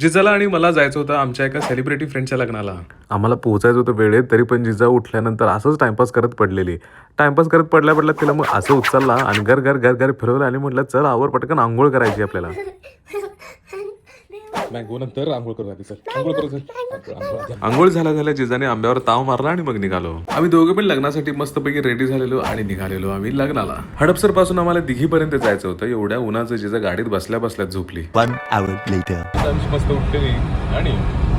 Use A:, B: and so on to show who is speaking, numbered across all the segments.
A: जिजाला आणि मला जायचं होतं आमच्या एका सेलिब्रिटी फ्रेंडच्या लग्नाला. आम्हाला पोहोचायचं होतं वेळेत, तरी पण जिजा उठल्यानंतर असंच टाइमपास करत पडलेली. टाइमपास करत पडल्या तिला मग असं उचलला आणि घर घर घर घर फिरवलं आणि म्हटलं चल आवर पटकन आंघोळ करायची आपल्याला. नंतर आंघोळ करू आधी, चल आंघोळ करू चल. आंघोळ झाल्या जिजाने आंब्यावर ताव मारला आणि मग निघालो. आम्ही दोघे पण लग्नासाठी मस्तपैकी रेडी झालेलो आणि निघालेलो आम्ही लग्नाला. हडपसर पासून आम्हाला दिघीपर्यंत जायचं होतं. एवढ्या उन्हाचं जिजा गाडीत बसल्या बसल्यात झोपली.
B: 1 hour later.
A: मस्त उठलेली आणि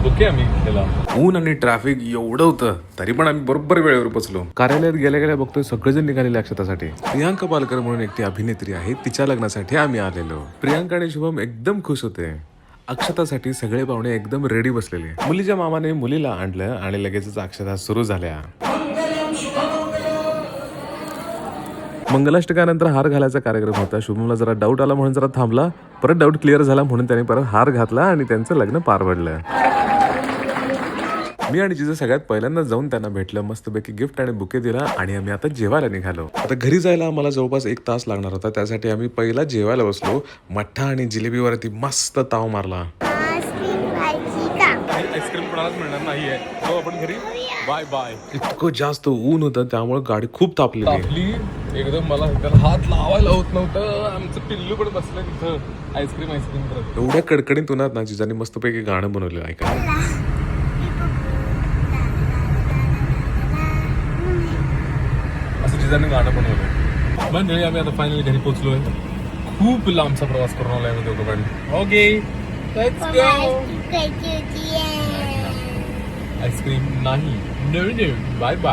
A: ओके आम्ही केला. ऊन आणि ट्रॅफिक एवढं होतं तरी पण आम्ही बरोबर वेळेवर पोहोचलो. कार्यालयात गेल्या गेल्या बघतोय सगळेजण निघालेले अक्षतासाठी. प्रियांका पालकर म्हणून एकटी अभिनेत्री आहे, तिच्या लग्नासाठी आम्ही आलेलो. प्रियांका आणि शुभम एकदम खुश होते. अक्षतासाठी सगळे पाहुणे एकदम रेडी बसलेले. मुलीच्या मामाने मुलीला आणलं आणि लगेचच अक्षता सुरू झाल्या. मंगलाष्टकानंतर हार घालायचा कार्यक्रम होता. शुभमला जरा डाऊट आला म्हणून जरा थांबला, परत डाऊट क्लिअर झाला म्हणून त्याने परत हार घातला आणि त्यांचं लग्न पार पडलं. मी आणि जिजा सगळ्यात पहिल्यांदा जाऊन त्यांना भेटलं, मस्तपैकी गिफ्ट आणि बुके दिला आणि आम्ही आता जेवायला निघालो. आता घरी जायला आम्हाला जवळपास 1 तास लागणार होता. त्यासाठी आम्ही पहिला जेवायला बसलो. मठ्ठा आणि जिलेबीवरती मस्त ताव मारला. आईस्क्रीम कोणालाच मिळणार नाहीये, तो आपण घरी बाय बाय. इतकं जास्त ऊन होतं त्यामुळे गाडी खूप तापली एकदम. मला त्याला हात लावायला होत नव्हतं. आमचं पिल्लू पण बसलं तिथं आईस्क्रीम करत. एवढ्या कडकडीत उन्हात ना जिजाने मस्तपैकी गाणं बनवलं ऐका. असं जिजाने गाणं बनवलं. मंडळी आम्ही आता फायनली घरी पोहोचलोय. खूप लांबचा प्रवास करून आलोय आम्ही दोघं पण. Okay let's go. आईस्क्रीम नाही, बाय बाय.